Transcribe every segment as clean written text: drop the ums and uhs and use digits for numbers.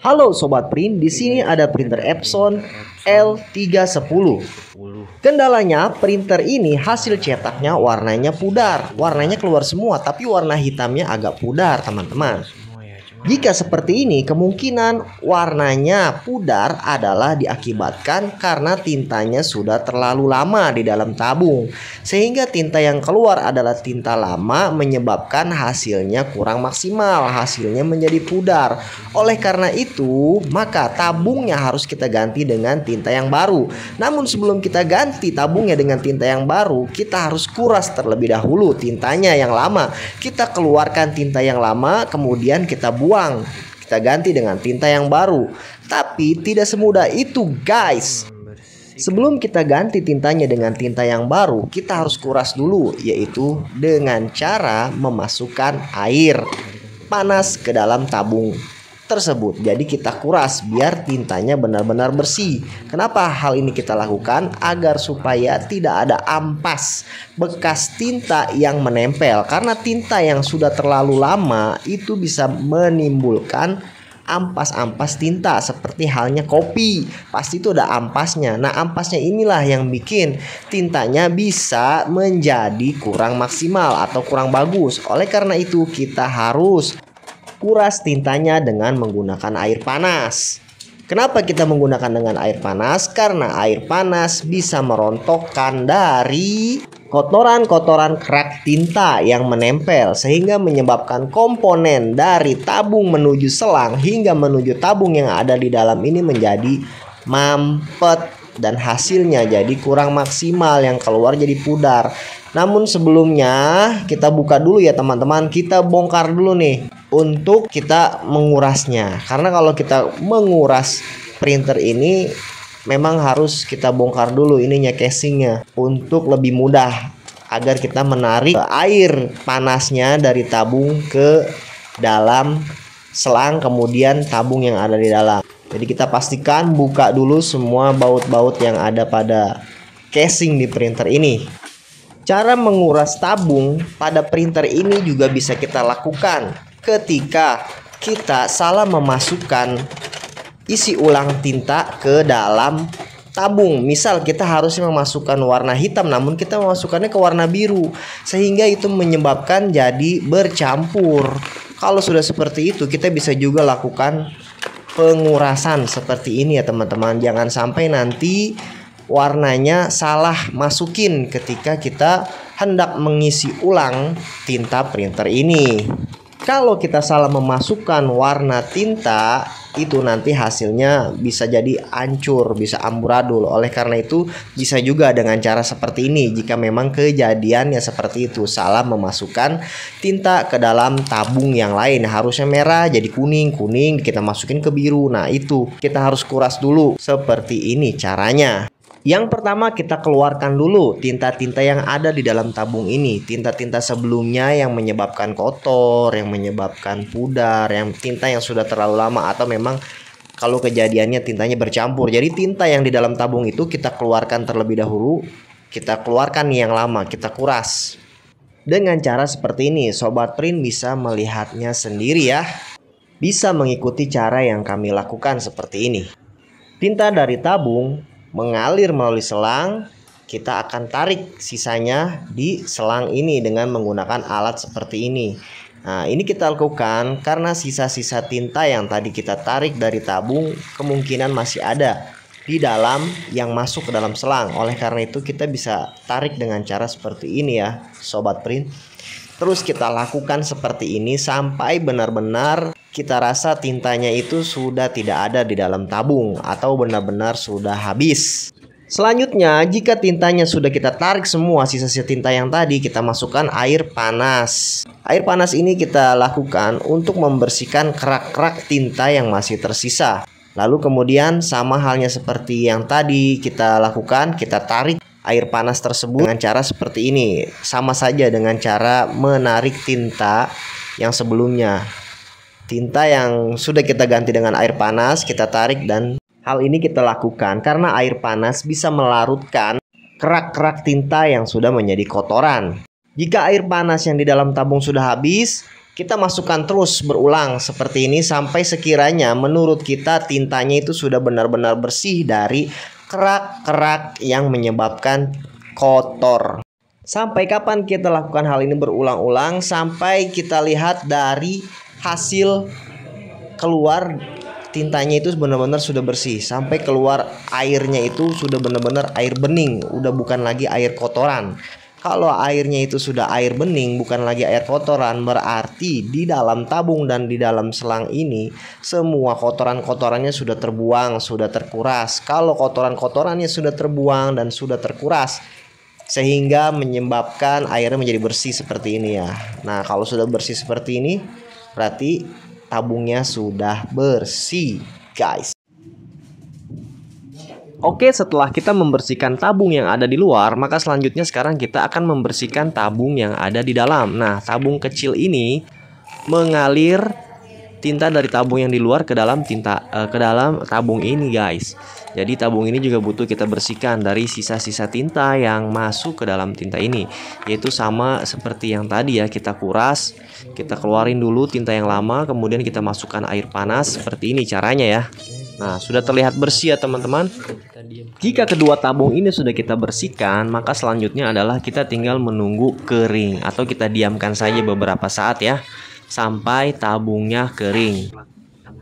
Halo Sobat Print, di sini ada printer Epson L310. Kendalanya, printer ini hasil cetaknya warnanya pudar. Warnanya keluar semua, tapi warna hitamnya agak pudar, teman-teman. Jika seperti ini, kemungkinan warnanya pudar adalah diakibatkan karena tintanya sudah terlalu lama di dalam tabung. Sehingga tinta yang keluar adalah tinta lama, menyebabkan hasilnya kurang maksimal, hasilnya menjadi pudar. Oleh karena itu, maka tabungnya harus kita ganti dengan tinta yang baru. Namun sebelum kita ganti tabungnya dengan tinta yang baru, kita harus kuras terlebih dahulu tintanya yang lama. Kita keluarkan tinta yang lama, kemudian kita buang. Kita ganti dengan tinta yang baru. Tapi tidak semudah itu, guys. Sebelum kita ganti tintanya dengan tinta yang baru, kita harus kuras dulu, yaitu dengan cara memasukkan air panas ke dalam tabung tersebut. Jadi kita kuras biar tintanya benar-benar bersih. Kenapa hal ini kita lakukan? Agar supaya tidak ada ampas bekas tinta yang menempel. Karena tinta yang sudah terlalu lama itu bisa menimbulkan ampas-ampas tinta, seperti halnya kopi. Pasti itu ada ampasnya. Nah, ampasnya inilah yang bikin tintanya bisa menjadi kurang maksimal atau kurang bagus. Oleh karena itu kita harus kuras tintanya dengan menggunakan air panas. Kenapa kita menggunakan dengan air panas? Karena air panas bisa merontokkan dari kotoran-kotoran kerak tinta yang menempel, sehingga menyebabkan komponen dari tabung menuju selang hingga menuju tabung yang ada di dalam ini menjadi mampet dan hasilnya jadi kurang maksimal, yang keluar jadi pudar. Namun sebelumnya kita buka dulu ya teman-teman, kita bongkar dulu nih untuk kita mengurasnya. Karena kalau kita menguras printer ini memang harus kita bongkar dulu ininya, casingnya, untuk lebih mudah agar kita menarik air panasnya dari tabung ke dalam selang, kemudian tabung yang ada di dalam. Jadi kita pastikan buka dulu semua baut-baut yang ada pada casing di printer ini. Cara menguras tabung pada printer ini juga bisa kita lakukan ketika kita salah memasukkan isi ulang tinta ke dalam tabung. Misal kita harusnya memasukkan warna hitam, namun kita memasukkannya ke warna biru, sehingga itu menyebabkan jadi bercampur. Kalau sudah seperti itu, kita bisa juga lakukan pengurasan seperti ini ya teman-teman. Jangan sampai nanti warnanya salah masukin ketika kita hendak mengisi ulang tinta printer ini. Kalau kita salah memasukkan warna tinta, itu nanti hasilnya bisa jadi hancur, bisa amburadul. Oleh karena itu bisa juga dengan cara seperti ini. Jika memang kejadiannya seperti itu, salah memasukkan tinta ke dalam tabung yang lain, harusnya merah jadi kuning, kuning kita masukin ke biru. Nah itu kita harus kuras dulu. Seperti ini caranya. Yang pertama, kita keluarkan dulu tinta-tinta yang ada di dalam tabung ini. Tinta-tinta sebelumnya yang menyebabkan kotor, yang menyebabkan pudar, yang tinta yang sudah terlalu lama, atau memang kalau kejadiannya tintanya bercampur. Jadi tinta yang di dalam tabung itu kita keluarkan terlebih dahulu. Kita keluarkan yang lama, kita kuras. Dengan cara seperti ini, Sobat Print bisa melihatnya sendiri ya. Bisa mengikuti cara yang kami lakukan seperti ini. Tinta dari tabung mengalir melalui selang, kita akan tarik sisanya di selang ini dengan menggunakan alat seperti ini. Nah, ini kita lakukan karena sisa-sisa tinta yang tadi kita tarik dari tabung kemungkinan masih ada di dalam yang masuk ke dalam selang. Oleh karena itu kita bisa tarik dengan cara seperti ini ya, Sobat Print. Terus kita lakukan seperti ini sampai benar-benar kita rasa tintanya itu sudah tidak ada di dalam tabung atau benar-benar sudah habis. Selanjutnya, jika tintanya sudah kita tarik semua, sisa-sisa tinta yang tadi, kita masukkan air panas. Air panas ini kita lakukan untuk membersihkan kerak-kerak tinta yang masih tersisa. Lalu kemudian sama halnya seperti yang tadi kita lakukan, kita tarik air panas tersebut dengan cara seperti ini. Sama saja dengan cara menarik tinta yang sebelumnya. Tinta yang sudah kita ganti dengan air panas, kita tarik, dan hal ini kita lakukan karena air panas bisa melarutkan kerak-kerak tinta yang sudah menjadi kotoran. Jika air panas yang di dalam tabung sudah habis, Kita masukkan terus berulang seperti ini sampai sekiranya menurut kita tintanya itu sudah benar-benar bersih dari kerak-kerak yang menyebabkan kotor. Sampai kapan kita lakukan hal ini berulang-ulang? Sampai kita lihat dari hasil keluar tintanya itu benar-benar sudah bersih, sampai keluar airnya itu sudah benar-benar air bening, udah bukan lagi air kotoran. Kalau airnya itu sudah air bening, bukan lagi air kotoran, berarti di dalam tabung dan di dalam selang ini semua kotoran-kotorannya sudah terbuang, sudah terkuras. Kalau kotoran-kotorannya sudah terbuang dan sudah terkuras, sehingga menyebabkan airnya menjadi bersih seperti ini ya. Nah, kalau sudah bersih seperti ini, berarti tabungnya sudah bersih, guys. Oke, setelah kita membersihkan tabung yang ada di luar, maka selanjutnya sekarang kita akan membersihkan tabung yang ada di dalam. Nah, tabung kecil ini mengalir tinta dari tabung yang di luar ke dalam tabung ini, guys. Jadi tabung ini juga butuh kita bersihkan dari sisa-sisa tinta yang masuk ke dalam tinta ini. Yaitu sama seperti yang tadi ya, kita kuras, kita keluarin dulu tinta yang lama, kemudian kita masukkan air panas. Seperti ini caranya ya. Nah, sudah terlihat bersih ya teman-teman. Jika kedua tabung ini sudah kita bersihkan, maka selanjutnya adalah kita tinggal menunggu kering atau kita diamkan saja beberapa saat ya, sampai tabungnya kering.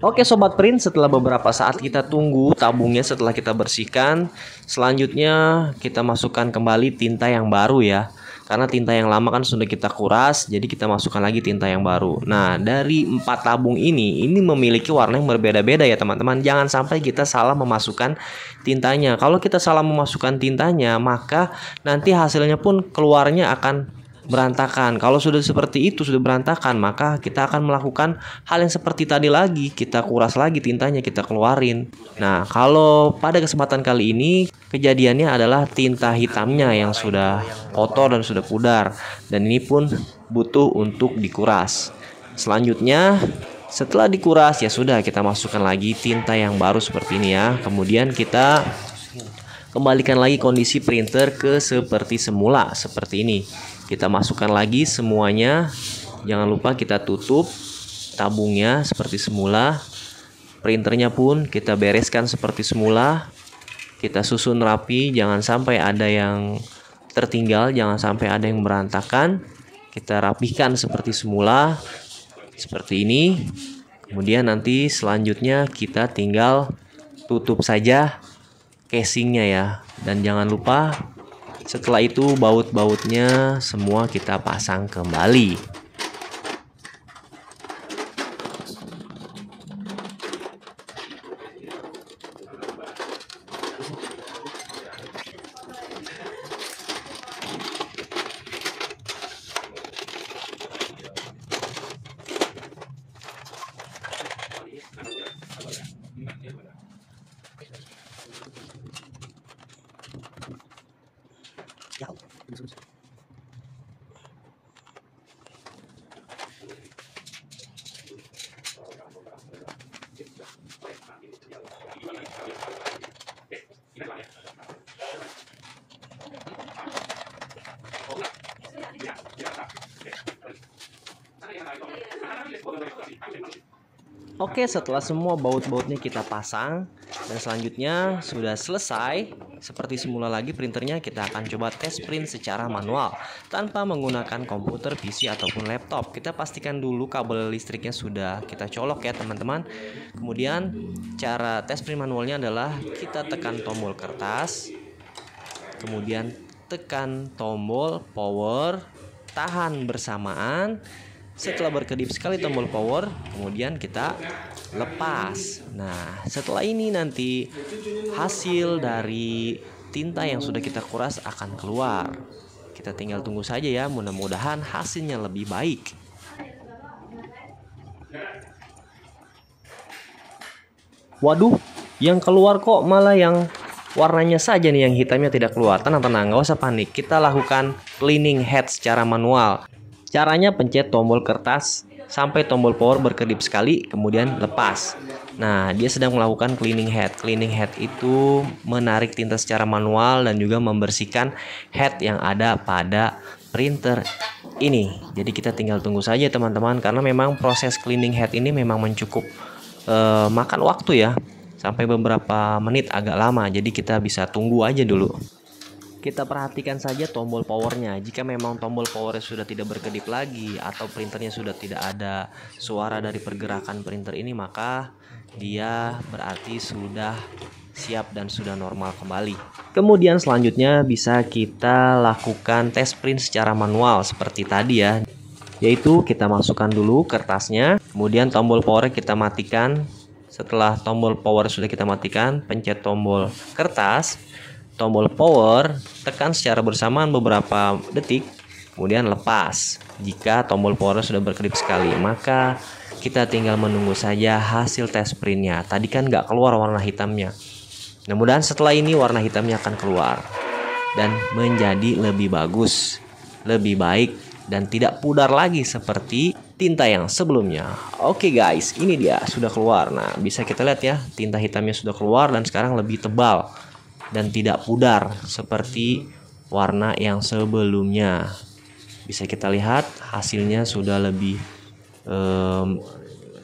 Oke Sobat Print, setelah beberapa saat kita tunggu tabungnya setelah kita bersihkan, selanjutnya kita masukkan kembali tinta yang baru ya. Karena tinta yang lama kan sudah kita kuras, jadi kita masukkan lagi tinta yang baru. Nah, dari 4 tabung ini memiliki warna yang berbeda-beda ya teman-teman. Jangan sampai kita salah memasukkan tintanya. Kalau kita salah memasukkan tintanya, maka nanti hasilnya pun keluarnya akan berantakan. Kalau sudah seperti itu, sudah berantakan, maka kita akan melakukan hal yang seperti tadi lagi. Kita kuras lagi tintanya, kita keluarin. Nah, kalau pada kesempatan kali ini kejadiannya adalah tinta hitamnya yang sudah kotor dan sudah pudar, dan ini pun butuh untuk dikuras. Selanjutnya setelah dikuras ya sudah, kita masukkan lagi tinta yang baru seperti ini ya. Kemudian kita kembalikan lagi kondisi printer ke seperti semula, seperti ini. Kita masukkan lagi semuanya. Jangan lupa kita tutup tabungnya seperti semula. Printernya pun kita bereskan seperti semula. Kita susun rapi, jangan sampai ada yang tertinggal, jangan sampai ada yang berantakan. Kita rapihkan seperti semula, seperti ini. Kemudian nanti selanjutnya kita tinggal tutup saja casingnya ya. Dan jangan lupa setelah itu baut-bautnya semua kita pasang kembali. Oke, setelah semua baut-bautnya kita pasang dan selanjutnya sudah selesai seperti semula lagi printernya, kita akan coba tes print secara manual tanpa menggunakan komputer, PC ataupun laptop. Kita pastikan dulu kabel listriknya sudah kita colok ya teman-teman. Kemudian cara tes print manualnya adalah kita tekan tombol kertas, kemudian tekan tombol power, tahan bersamaan. Setelah berkedip sekali tombol power, kemudian kita lepas. Nah, setelah ini nanti hasil dari tinta yang sudah kita kuras akan keluar. Kita tinggal tunggu saja ya, mudah-mudahan hasilnya lebih baik. Waduh, yang keluar kok malah yang warnanya saja nih, yang hitamnya tidak keluar. Tenang-tenang, gak usah panik. Kita lakukan cleaning head secara manual. Caranya pencet tombol kertas sampai tombol power berkedip sekali, kemudian lepas. Nah, dia sedang melakukan cleaning head. Cleaning head itu menarik tinta secara manual dan juga membersihkan head yang ada pada printer ini. Jadi kita tinggal tunggu saja teman-teman, karena memang proses cleaning head ini memang mencukup makan waktu ya, sampai beberapa menit, agak lama. Jadi kita bisa tunggu aja dulu. Kita perhatikan saja tombol powernya. Jika memang tombol powernya sudah tidak berkedip lagi atau printernya sudah tidak ada suara dari pergerakan printer ini, maka dia berarti sudah siap dan sudah normal kembali. Kemudian selanjutnya bisa kita lakukan tes print secara manual seperti tadi ya. Yaitu kita masukkan dulu kertasnya, kemudian tombol power kita matikan. Setelah tombol power sudah kita matikan, pencet tombol kertas, tombol power, tekan secara bersamaan beberapa detik, kemudian lepas. Jika tombol power sudah berkedip sekali, maka kita tinggal menunggu saja hasil tes printnya. Tadi kan nggak keluar warna hitamnya. Mudah-mudahan setelah ini warna hitamnya akan keluar dan menjadi lebih bagus, lebih baik, dan tidak pudar lagi seperti tinta yang sebelumnya. Oke guys, ini dia sudah keluar. Nah, bisa kita lihat ya, tinta hitamnya sudah keluar dan sekarang lebih tebal dan tidak pudar seperti warna yang sebelumnya. Bisa kita lihat hasilnya sudah lebih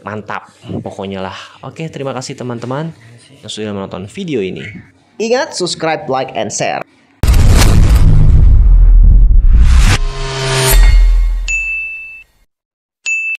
mantap pokoknya lah. Oke, terima kasih teman-teman yang sudah menonton video ini. Ingat subscribe, like, and share.